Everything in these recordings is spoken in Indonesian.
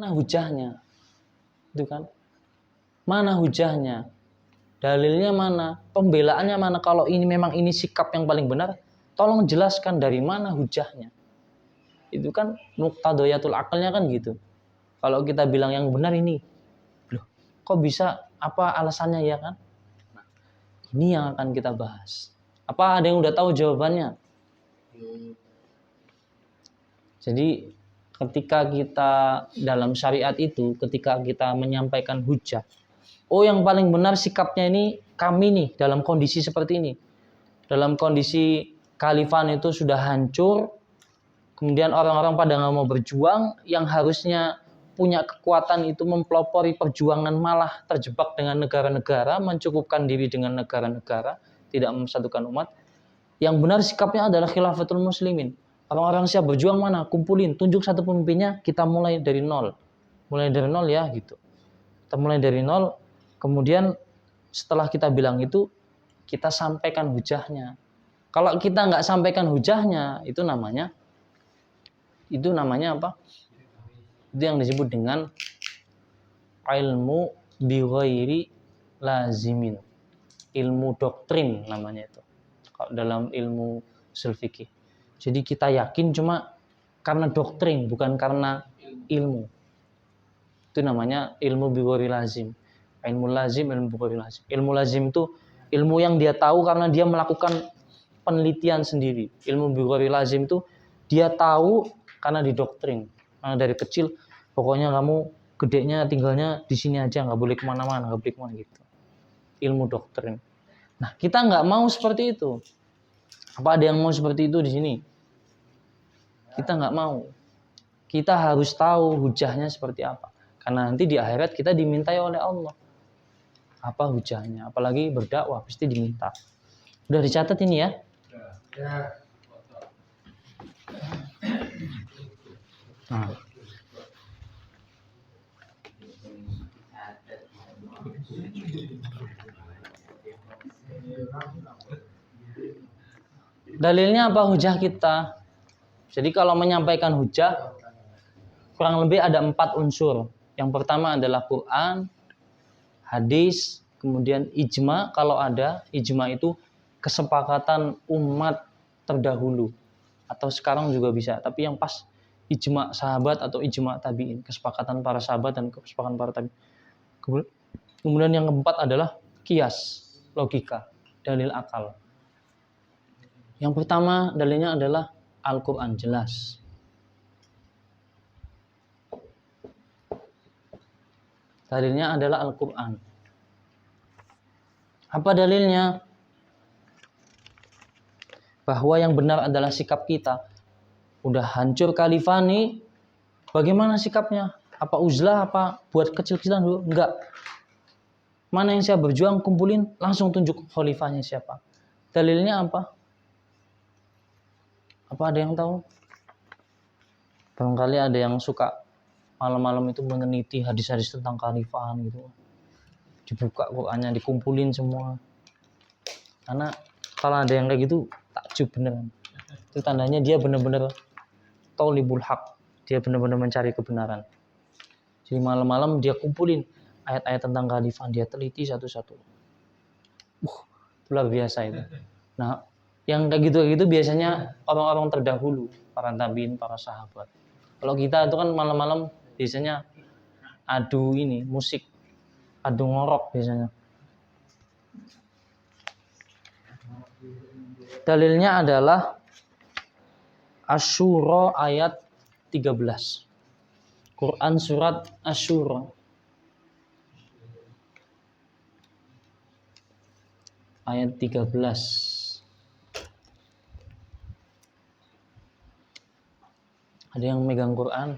Mana hujahnya? Itu kan? Mana hujahnya? Dalilnya mana? Pembelaannya mana? Kalau ini memang ini sikap yang paling benar, tolong jelaskan dari mana hujahnya. Itu kan muqtadayatul akalnya kan gitu. Kalau kita bilang yang benar ini, loh, kok bisa? Apa alasannya ya kan? Nah, ini yang akan kita bahas. Apa ada yang udah tahu jawabannya? Jadi ketika kita dalam syariat itu, ketika kita menyampaikan hujah, oh yang paling benar sikapnya ini kami nih dalam kondisi seperti ini. Dalam kondisi khalifah itu sudah hancur, kemudian orang-orang pada nggak mau berjuang, yang harusnya punya kekuatan itu mempelopori perjuangan malah terjebak dengan negara-negara, mencukupkan diri dengan negara-negara, tidak mempersatukan umat. Yang benar sikapnya adalah khilafatul muslimin. Orang-orang siap berjuang mana? Kumpulin, tunjuk satu pemimpinnya, kita mulai dari nol. Mulai dari nol ya gitu. Kita mulai dari nol, kemudian setelah kita bilang itu, kita sampaikan hujahnya. Kalau kita nggak sampaikan hujahnya, itu namanya apa? Itu yang disebut dengan ilmu bighairi lazimin. Ilmu doktrin namanya itu. Kalau dalam ilmu ushul fikih. Jadi kita yakin cuma karena doktrin, bukan karena ilmu. Itu namanya ilmu bighairi lazim. Ilmu lazim, ilmu bighairi lazim. Ilmu lazim itu ilmu yang dia tahu karena dia melakukan penelitian sendiri. Ilmu bighairi lazim itu dia tahu karena didoktrin. Karena dari kecil pokoknya kamu gedenya tinggalnya di sini aja, nggak boleh kemana-mana, nggak boleh kemana gitu. Ilmu doktrin. Nah kita nggak mau seperti itu. Apa ada yang mau seperti itu di sini? Kita nggak mau. Kita harus tahu hujahnya seperti apa. Karena nanti di akhirat kita dimintai oleh Allah. Apa hujahnya? Apalagi berdakwah pasti diminta. Udah dicatat ini ya? Nah. Dalilnya apa hujah kita? Jadi kalau menyampaikan hujah kurang lebih ada 4 unsur. Yang pertama adalah Quran, hadis, kemudian ijma. Kalau ada ijma itu kesepakatan umat terdahulu atau sekarang juga bisa. Tapi yang pas ijma sahabat atau ijma tabi'in, kesepakatan para sahabat dan kesepakatan para tabi'in. Kemudian yang keempat adalah qiyas, logika, dalil akal. Yang pertama dalilnya adalah Al-Quran, jelas. Dalilnya adalah Al-Quran. Apa dalilnya? Bahwa yang benar adalah sikap kita. Udah hancur khalifah nih, bagaimana sikapnya? Apa uzlah, apa buat kecil-kecilan dulu? Enggak. Mana yang siap berjuang, kumpulin, langsung tunjuk khalifahnya siapa. Dalilnya apa? Apa ada yang tahu? Barangkali ada yang suka malam-malam itu meneliti hadis-hadis tentang khalifahan gitu. Dibuka Qurannya, dikumpulin semua. Karena kalau ada yang kayak gitu, takjub beneran. Itu tandanya dia benar-benar taulibul haq. Dia benar-benar mencari kebenaran. Jadi malam-malam dia kumpulin ayat-ayat tentang khalifah, dia teliti satu-satu. Luar biasa itu. Nah, yang kayak gitu biasanya orang-orang terdahulu, para tabiin, para sahabat. Kalau kita itu kan malam-malam biasanya adu ini, musik, adu ngorok biasanya. Dalilnya adalah Asy-Syura ayat 13. Quran surat Asy-Syura ayat 13. Ada yang megang Quran?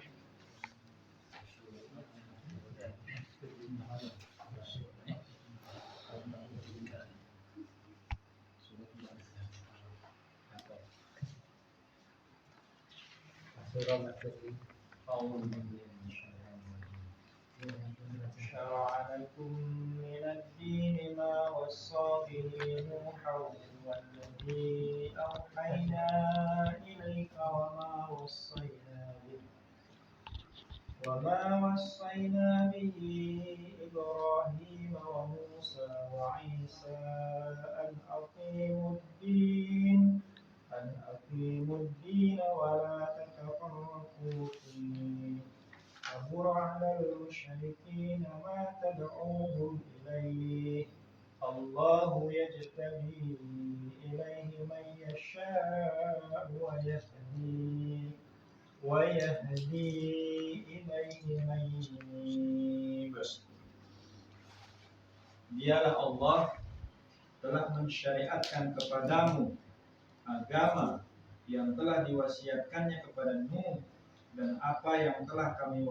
شرع لكم من الدين ما وصى به نوحا والذي أوحينا إليك وما وصينا وصينا به إبراهيم وموسى وعيسى أن أقيموا الدين ولا تتفرقوا فيه كبر على المشركين ما تدعوهم إليه الله يجتبي إليه من يشاء ويهدي إليه من ينيب. Dialah Allah telah mensyariatkan kepadamu agama yang telah diwasiatkannya kepada Nuh, dan apa yang telah kami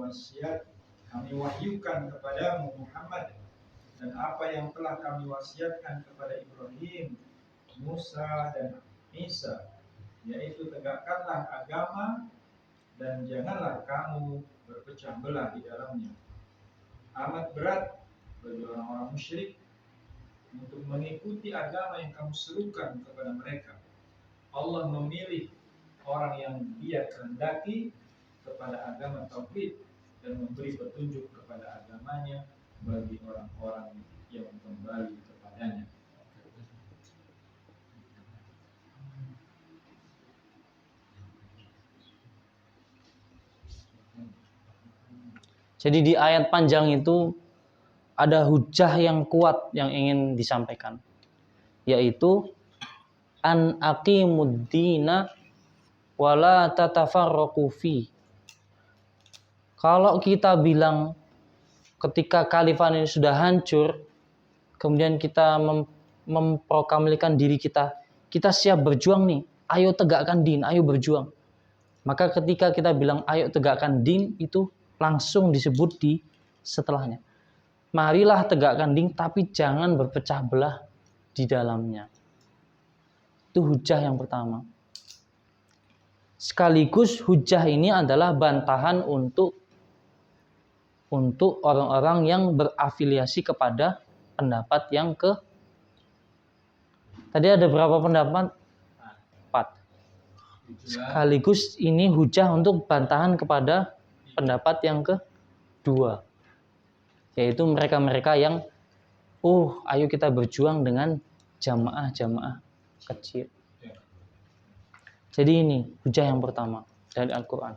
wahyukan kepadamu Muhammad, dan apa yang telah kami wasiatkan kepada Ibrahim, Musa, dan Isa, yaitu tegakkanlah agama dan janganlah kamu berpecah belah di dalamnya. Amat berat bagi orang-orang musyrik untuk mengikuti agama yang kamu serukan kepada mereka. Allah memilih orang yang Dia kehendaki kepada agama tauhid dan memberi petunjuk kepada agamanya bagi orang-orang yang kembali kepadanya. Jadi di ayat panjang itu ada hujah yang kuat yang ingin disampaikan, yaitu an aqimuddina wala tatafarraqu fi. Kalau kita bilang ketika khalifah ini sudah hancur, kemudian kita memproklamirkan diri kita siap berjuang nih, ayo tegakkan din, ayo berjuang. Maka ketika kita bilang ayo tegakkan din, itu langsung disebut di setelahnya. Marilah tegakkan din, tapi jangan berpecah belah di dalamnya. Itu hujah yang pertama. Sekaligus hujah ini adalah bantahan untuk orang-orang yang berafiliasi kepada pendapat yang tadi ada berapa pendapat? 4. Sekaligus ini hujah untuk bantahan kepada pendapat yang kedua, yaitu mereka-mereka yang ayo kita berjuang dengan jamaah-jamaah kecil. Jadi ini hujah yang pertama dari Al-Quran.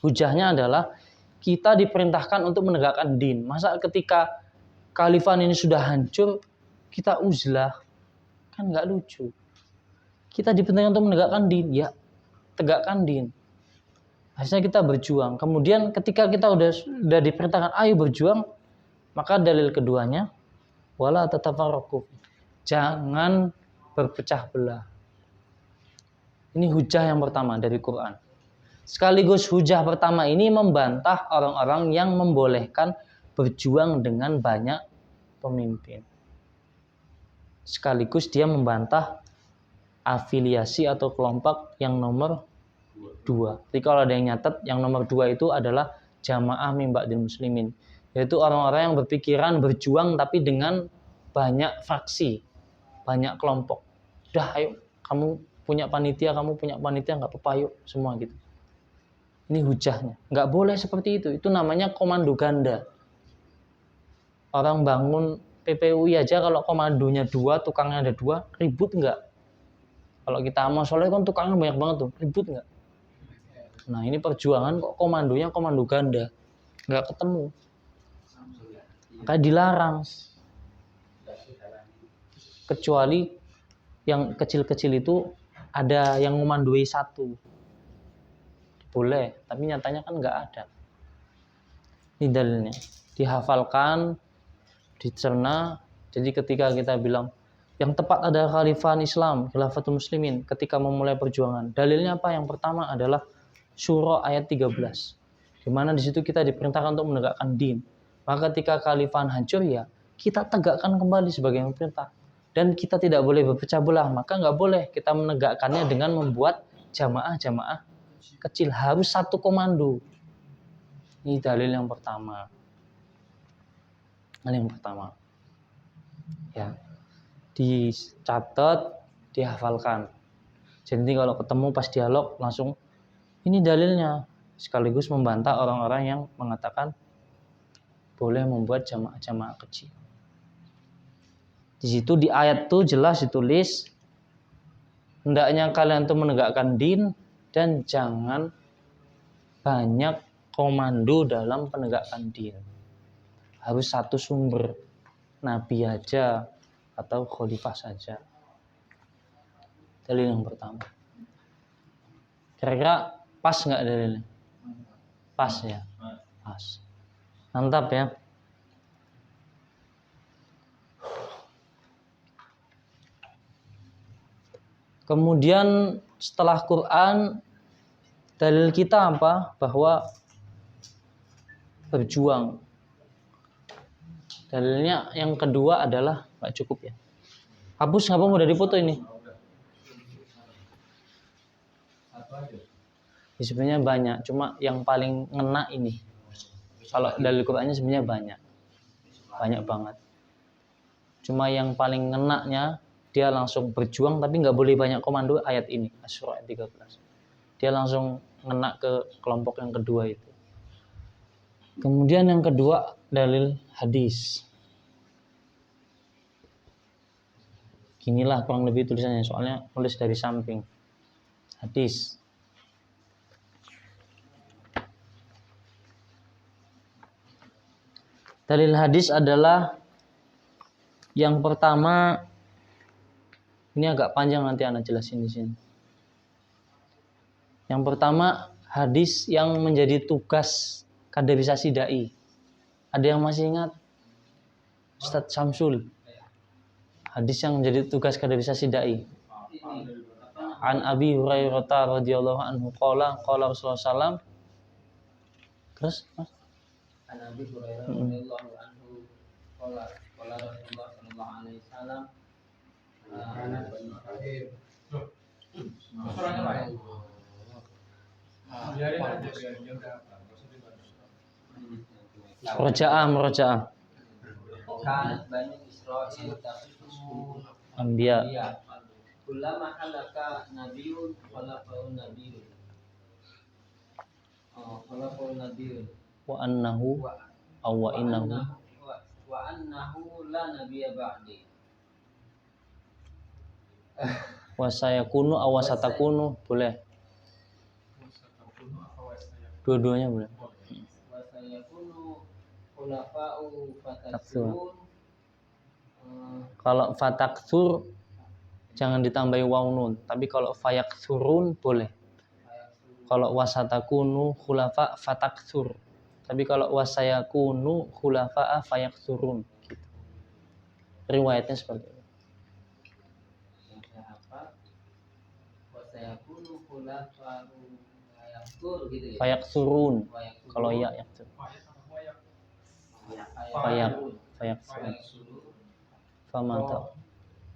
Hujahnya adalah kita diperintahkan untuk menegakkan din. Masa ketika khalifah ini sudah hancur, kita uzlah? Kan nggak lucu. Kita diperintahkan untuk menegakkan din, ya tegakkan din. Harusnya kita berjuang. Kemudian ketika kita udah diperintahkan ayo berjuang, maka dalil keduanya wala tatafarraqu. Jangan berpecah belah. Ini hujah yang pertama dari Quran. Sekaligus hujah pertama ini membantah orang-orang yang membolehkan berjuang dengan banyak pemimpin. Sekaligus dia membantah afiliasi atau kelompok yang nomor 2. Jadi kalau ada yang nyatet, yang nomor 2 itu adalah jamaah min ba'dil muslimin, yaitu orang-orang yang berpikiran berjuang tapi dengan banyak fraksi, banyak kelompok. Udah ayo, kamu punya panitia nggak apa-apa, yuk semua gitu. Ini hujahnya. Nggak boleh seperti itu. Itu namanya komando ganda. Orang bangun PPUI aja kalau komandonya 2, tukangnya ada 2, ribut nggak? Kalau kita mau soalnya kan tukangnya banyak banget tuh, ribut nggak? Nah ini perjuangan kok komandonya komando ganda, nggak ketemu, kayak dilarang. Kecuali yang kecil-kecil itu ada yang memandui 1, boleh, tapi nyatanya kan nggak ada. Ini dalilnya, dihafalkan, dicerna. Jadi ketika kita bilang yang tepat adalah khalifah Islam, khilafatul muslimin, ketika memulai perjuangan, dalilnya apa? Yang pertama adalah Syura ayat 13, di mana di situ kita diperintahkan untuk menegakkan din. Maka ketika khalifah hancur, ya kita tegakkan kembali sebagai yang perintah, dan kita tidak boleh berpecah belah. Maka nggak boleh kita menegakkannya dengan membuat jamaah-jamaah kecil, harus satu komando. Ini dalil yang pertama. Dalil yang pertama, ya dicatat, dihafalkan. Jadi kalau ketemu pas dialog langsung ini dalilnya. sekaligus membantah orang-orang yang mengatakan boleh membuat jamaah-jamaah kecil. Di situ di ayat tuh jelas ditulis hendaknya kalian tuh menegakkan din dan jangan banyak komando dalam penegakan din. Harus satu sumber, nabi aja atau khalifah saja. Dalil yang pertama. Kira-kira pas nggak dalilnya? Pas ya? Pas. Mantap ya. Kemudian setelah Quran, dalil kita apa? Bahwa berjuang. Dalilnya yang kedua adalah nggak cukup ya. Hapus ngapa udah dipoto ini? Ya, sebenarnya banyak, cuma yang paling ngena ini. Kalau dalil Qurannya sebenarnya banyak banget. Cuma yang paling ngenaknya dia langsung berjuang tapi nggak boleh banyak komando ayat ini, Asy-Syura ayat 13. Dia langsung ngena ke kelompok yang kedua itu. Kemudian yang kedua dalil hadis. Ginilah kurang lebih tulisannya, soalnya tulis dari samping. Hadis. Dalil hadis adalah yang pertama, ini agak panjang nanti Ana jelasin di sini. Yang pertama, hadis yang menjadi tugas kaderisasi dai. Ada yang masih ingat? Ustadz Samsul. Hadis yang menjadi tugas kaderisasi dai. An Abi Hurairah radhiyallahu anhu qala Rasulullah sallam. Terus, Mas? An Abi Hurairah radhiyallahu anhu qala Rasulullah sallallahu alaihi wasallam Murojaah. Kanat Bani Israil tasusu Anbiya. Kullama halaka nabiyyun khalaqahu nabiyyun. Khalaqahu nabiyyun. Wa annahu wa innahu wa annahu la nabiyya ba'di. wa sayakunu aw satakunu boleh. Dua-duanya boleh. Wa sayakunu khulafa'u fataksurun. Kalau fataksur jangan ditambahi waw nun, tapi kalau fayaksurun boleh. Kalau wasatakunu khulafa fataksur. Tapi kalau wasayakunu khulafa fayaksurun gitu. Riwayatnya seperti itu. Wasayakunu khulafa'u fayaksur gitu ya. Fayaksurun. Kalau ya yaksur. Fayaksurun. Fama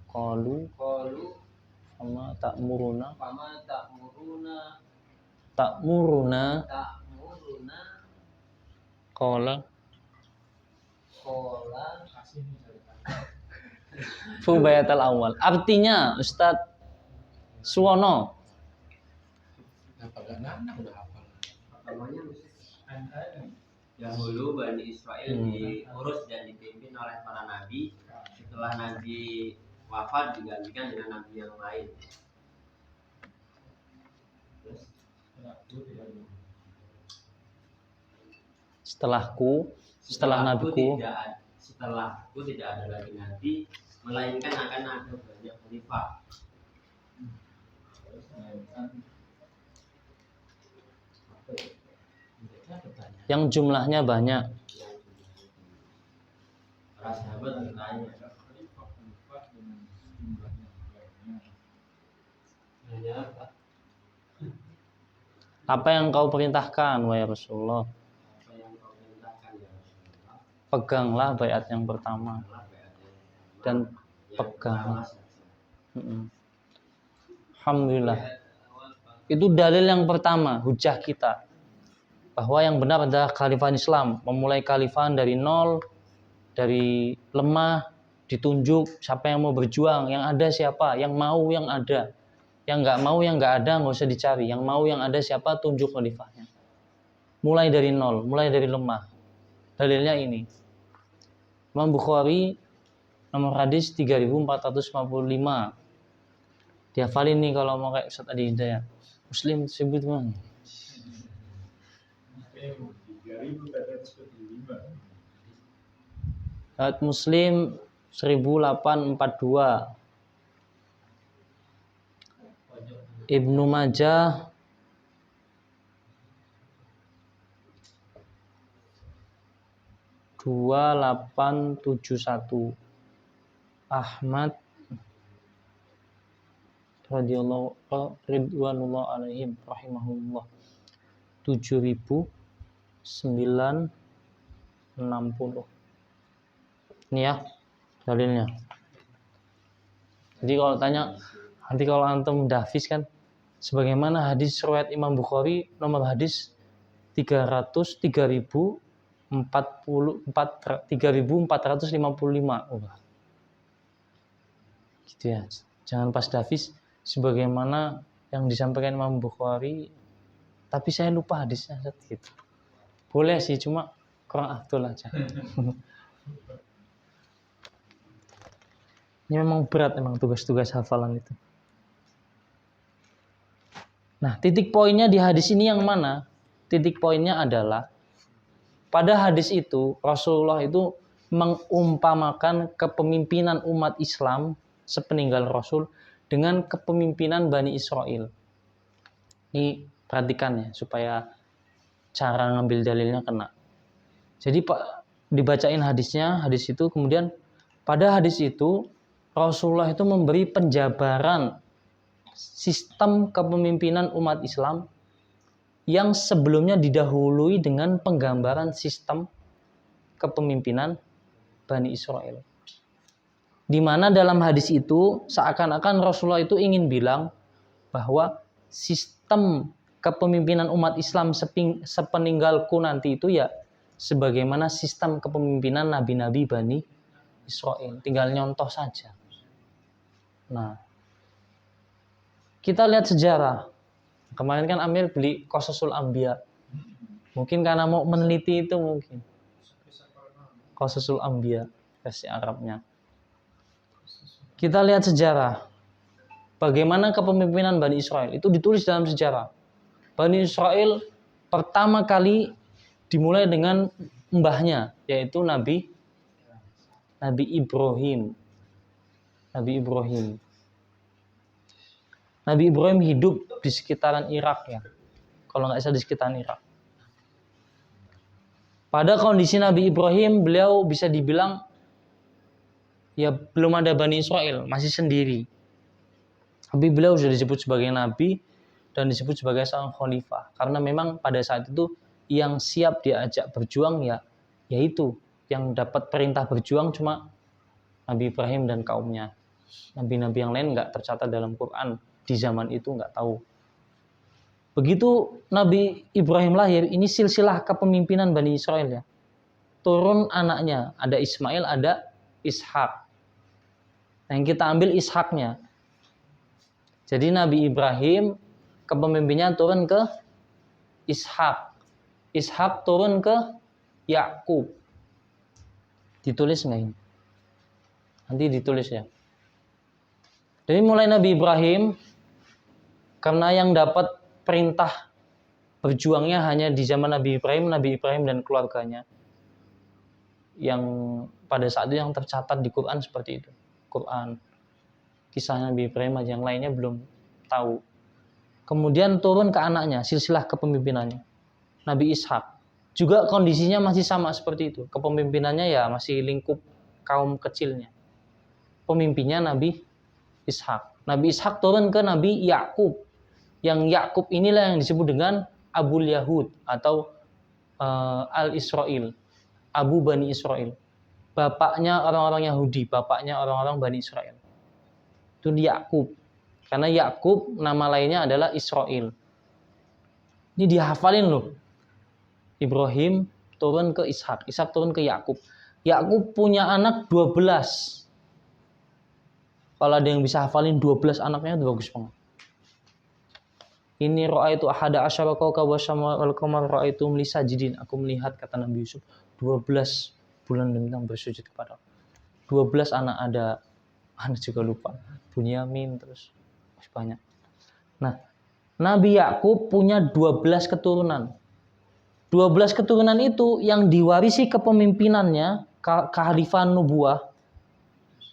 qalu fama ta'muruna qala Fubayatal awal. Artinya Ustadz Suwono. Dahulu Bani Israel diurus dan dipimpin oleh para nabi. Setelah nabi wafat digantikan dengan nabi yang lain. Setelah nabiku tidak ada lagi nabi, melainkan akan ada banyak khalifah. Yang jumlahnya banyak. Para sahabat bertanya, apa yang kau perintahkan wahai Rasulullah? Peganglah baiat yang pertama dan peganglah. Alhamdulillah. Itu dalil yang pertama, hujah kita bahwa yang benar adalah khalifah Islam, memulai khalifah dari nol, dari lemah ditunjuk siapa yang mau berjuang, yang ada siapa, yang mau yang ada, yang nggak mau yang nggak ada nggak usah dicari, yang mau yang ada siapa tunjuk khalifahnya. mulai dari nol, mulai dari lemah. Dalilnya ini. Imam Bukhari nomor hadis 3455. Dihafalin nih kalau mau kayak Ustaz Adi Hidayat. Muslim sebut mana? 3445. Hadis Muslim 1842. Ibnu Majah 2871. Ahmad radhiyallahu ridwanullah alaihim rahimahullah 7960. Ini ya dalilnya. Jadi kalau tanya, nanti kalau antum dafis kan, sebagaimana hadis riwayat Imam Bukhari nomor hadis 3455. Gitu ya. Jangan pas dafis sebagaimana yang disampaikan Imam Bukhari, tapi saya lupa hadisnya gitu. Boleh sih, cuma kurang afdol aja. Ini memang berat memang tugas-tugas hafalan itu. Nah, titik poinnya di hadis ini yang mana? Titik poinnya adalah pada hadis itu Rasulullah itu mengumpamakan kepemimpinan umat Islam sepeninggal Rasul dengan kepemimpinan Bani Israel. Ini perhatikan ya supaya cara ngambil dalilnya kena. Jadi dibacain hadisnya, hadis itu kemudian pada hadis itu Rasulullah itu memberi penjabaran sistem kepemimpinan umat Islam yang sebelumnya didahului dengan penggambaran sistem kepemimpinan Bani Israel. Di mana dalam hadis itu seakan-akan Rasulullah itu ingin bilang bahwa sistem kepemimpinan umat Islam sepeninggalku nanti itu ya sebagaimana sistem kepemimpinan nabi-nabi Bani Israel. Tinggal nyontoh saja. Nah, kita lihat sejarah. Kemarin kan Amir beli Qasasul Anbiya. Mungkin karena mau meneliti itu mungkin. Qasasul Anbiya versi Arabnya. Kita lihat sejarah. Bagaimana kepemimpinan Bani Israel itu ditulis dalam sejarah. Bani Israel pertama kali dimulai dengan mbahnya, yaitu Nabi Ibrahim. Nabi Ibrahim hidup di sekitaran Irak ya. Kalau nggak salah di sekitaran Irak. Pada kondisi Nabi Ibrahim, beliau bisa dibilang ya belum ada Bani Israel, masih sendiri. Tapi beliau sudah disebut sebagai Nabi dan disebut sebagai seorang khalifah. Karena memang pada saat itu yang siap diajak berjuang ya yaitu yang dapat perintah berjuang cuma Nabi Ibrahim dan kaumnya. Nabi-nabi yang lain nggak tercatat dalam Quran di zaman itu, nggak tahu. Begitu Nabi Ibrahim lahir, ini silsilah kepemimpinan Bani Israel ya. Turun anaknya, ada Ismail, ada Ishak. Nah, yang kita ambil Ishaknya. Jadi Nabi Ibrahim kepemimpinannya turun ke Ishak. Ishak turun ke Yakub. Ditulis nggak ini? Nanti ditulis ya. Jadi mulai Nabi Ibrahim, karena yang dapat perintah berjuangnya hanya di zaman Nabi Ibrahim dan keluarganya. Yang pada saat itu yang tercatat di Quran seperti itu. Quran. Kisah Nabi Ibrahim aja, yang lainnya belum tahu. Kemudian turun ke anaknya, silsilah kepemimpinannya. Nabi Ishak. Juga kondisinya masih sama seperti itu. Kepemimpinannya ya masih lingkup kaum kecilnya. Pemimpinnya Nabi Ishak. Nabi Ishak turun ke Nabi Yakub. Yang Yakub inilah yang disebut dengan Abul Yahud atau Al-Israel. Abu Bani Israel. Bapaknya orang-orang Yahudi, bapaknya orang-orang Bani Israel. Itu Yakub. Karena Yakub nama lainnya adalah Israel. Ini dihafalin loh. Ibrahim turun ke Ishak, Ishak turun ke Yakub. Yakub punya anak 12. Kalau ada yang bisa hafalin 12 anaknya itu bagus banget. Ini ra'aitu ahada asyara kawkaban wal qamar ra'aitum li sajidin. Aku melihat, kata Nabi Yusuf, 12 bulan dan bintang bersujud kepada Allah. 12 anak, ada anak juga lupa. Bunyamin, terus banyak. Nah, Nabi Yakub punya 12 keturunan. 12 keturunan itu yang diwarisi kepemimpinannya, kehalifan nubuah,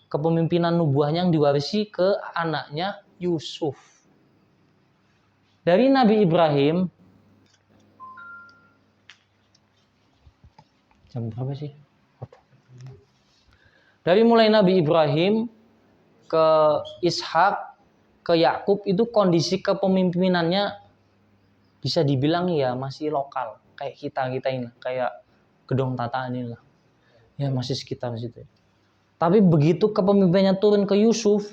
kepemimpinan nubuahnya yang diwarisi ke anaknya Yusuf. Dari Nabi Ibrahim, jam berapa sih? Dari mulai Nabi Ibrahim ke Ishak ke Yakub itu kondisi kepemimpinannya bisa dibilang ya masih lokal, kayak kita ini, kayak Gedong Tataan ini lah. Ya masih sekitar situ. Tapi begitu kepemimpinannya turun ke Yusuf,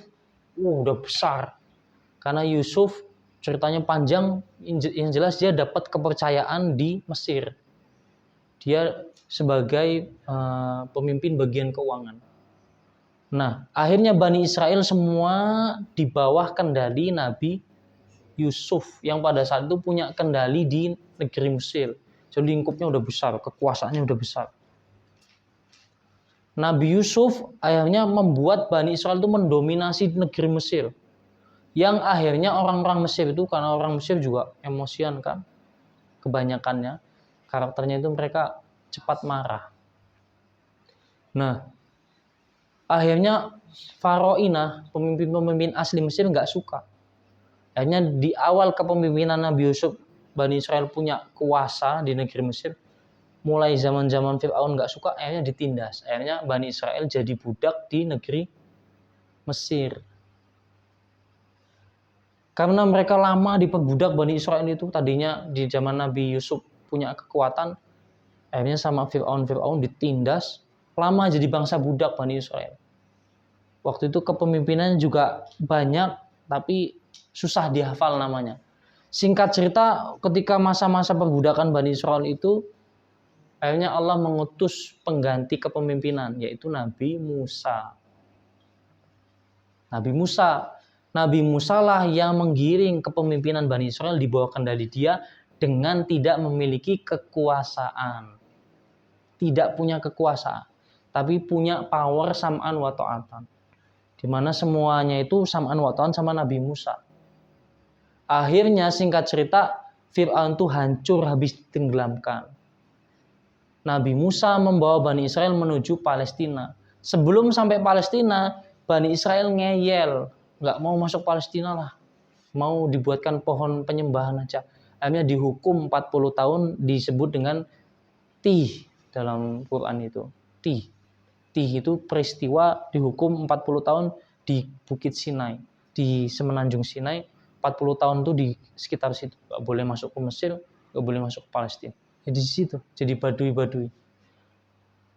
udah besar. Karena Yusuf ceritanya panjang, yang jelas dia dapat kepercayaan di Mesir. Dia sebagai pemimpin bagian keuangan. Nah, akhirnya Bani Israel semua di bawah kendali Nabi Yusuf yang pada saat itu punya kendali di negeri Mesir. Jadi lingkupnya udah besar, kekuasaannya udah besar. Nabi Yusuf akhirnya membuat Bani Israel itu mendominasi negeri Mesir. Yang akhirnya orang-orang Mesir itu, karena orang Mesir juga emosian kan, kebanyakannya, karakternya itu mereka cepat marah. Nah, akhirnya Faraoinah, pemimpin-pemimpin asli Mesir nggak suka. Akhirnya di awal kepemimpinan Nabi Yusuf, Bani Israel punya kuasa di negeri Mesir. Mulai zaman-zaman Fir'aun nggak suka, akhirnya ditindas. Akhirnya Bani Israel jadi budak di negeri Mesir. Karena mereka lama diperbudak, Bani Israel itu tadinya di zaman Nabi Yusuf punya kekuatan, akhirnya sama Fir'aun ditindas, lama jadi bangsa budak Bani Israel. Waktu itu kepemimpinannya juga banyak, tapi susah dihafal namanya. Singkat cerita, ketika masa-masa perbudakan Bani Israel itu, akhirnya Allah mengutus pengganti kepemimpinan, yaitu Nabi Musa. Nabi Musa lah yang menggiring kepemimpinan Bani Israel di bawah kendali dia dengan tidak memiliki kekuasaan. Tidak punya kekuasaan, tapi punya power sam'an wa ta'atan. Di mana semuanya itu sam'an wa ta'atan sama Nabi Musa. Akhirnya singkat cerita, Fir'aun itu hancur habis tenggelamkan. Nabi Musa membawa Bani Israel menuju Palestina. Sebelum sampai Palestina, Bani Israel ngeyel. Nggak mau masuk Palestina lah. Mau dibuatkan pohon penyembahan aja. Akhirnya dihukum 40 tahun disebut dengan Tih dalam Quran itu. Tih itu peristiwa dihukum 40 tahun di Bukit Sinai. Di Semenanjung Sinai. 40 tahun itu di sekitar situ. Nggak boleh masuk ke Mesir, nggak boleh masuk ke Palestina. Jadi di situ, jadi badui-badui.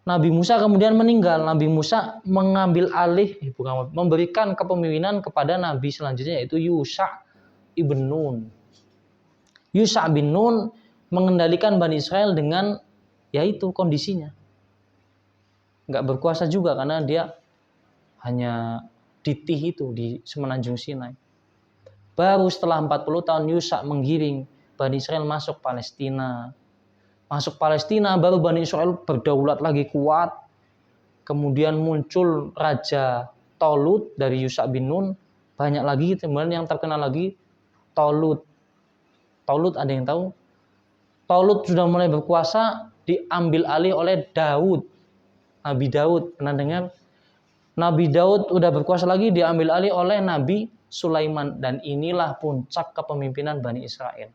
Nabi Musa kemudian meninggal. Nabi Musa mengambil alih, memberikan kepemimpinan kepada Nabi selanjutnya, yaitu Yusha ibn Nun. Yusha bin Nun mengendalikan Bani Israel dengan yaitu kondisinya. Nggak berkuasa juga karena dia hanya di Tih itu, di Semenanjung Sinai. Baru setelah 40 tahun Yusha menggiring Bani Israel masuk Palestina. Masuk Palestina baru Bani Israel berdaulat lagi kuat. Kemudian muncul Raja Tolut dari Yusha bin Nun. Banyak lagi, kemudian yang terkenal lagi Tolut. Tolut ada yang tahu? Tolut sudah mulai berkuasa, diambil alih oleh Daud. Nabi Daud, pernah dengar? Nabi Daud udah berkuasa lagi, diambil alih oleh Nabi Sulaiman. Dan inilah puncak kepemimpinan Bani Israel.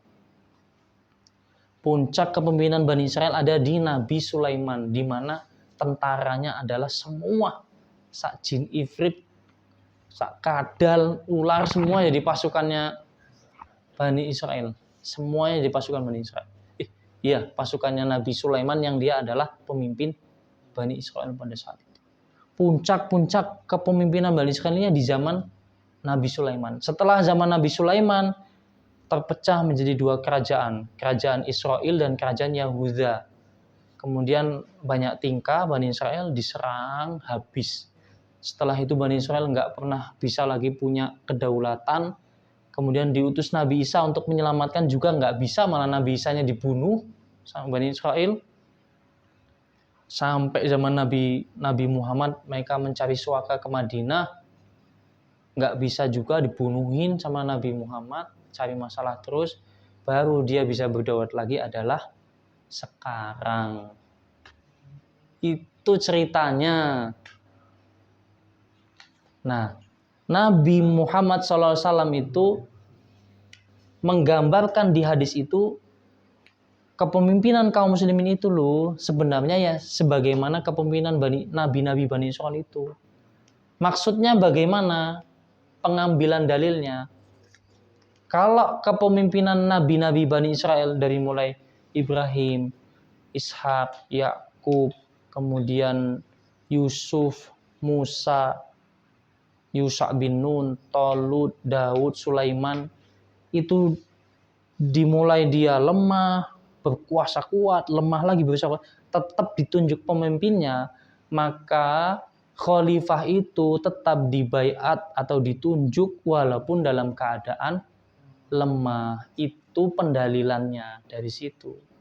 Puncak kepemimpinan Bani Israel ada di Nabi Sulaiman, di mana tentaranya adalah semua sak jin ifrit, sak kadal, ular, semua jadi pasukannya Bani Israel. Semuanya jadi pasukan Bani Israel. Iya, pasukannya Nabi Sulaiman yang dia adalah pemimpin Bani Israel pada saat itu. Puncak-puncak kepemimpinan Bani Israel ini di zaman Nabi Sulaiman. Setelah zaman Nabi Sulaiman, terpecah menjadi dua kerajaan. Kerajaan Israel dan kerajaan Yahuda. Kemudian banyak tingkah Bani Israel diserang habis. Setelah itu Bani Israel nggak pernah bisa lagi punya kedaulatan Kemudian diutus Nabi Isa untuk menyelamatkan juga nggak bisa, malah Nabi Isanya dibunuh sama Bani Israel. Sampai zaman Nabi Muhammad mereka mencari suaka ke Madinah, nggak bisa juga, dibunuhin sama Nabi Muhammad, cari masalah terus. Baru dia bisa berdaulat lagi adalah sekarang. Itu ceritanya. Nah, Nabi Muhammad SAW itu menggambarkan di hadis itu kepemimpinan kaum muslimin itu loh sebenarnya ya sebagaimana kepemimpinan nabi-nabi Bani Israil itu. Maksudnya bagaimana? Pengambilan dalilnya. Kalau kepemimpinan nabi-nabi Bani Israil dari mulai Ibrahim, Ishak, Yakub, kemudian Yusuf, Musa, Yusha bin Nun, Tolut, Daud, Sulaiman, itu dimulai dia lemah, berkuasa kuat, lemah lagi berkuasa kuat, tetap ditunjuk pemimpinnya, maka khalifah itu tetap dibaiat atau ditunjuk walaupun dalam keadaan lemah. Itu pendalilannya dari situ.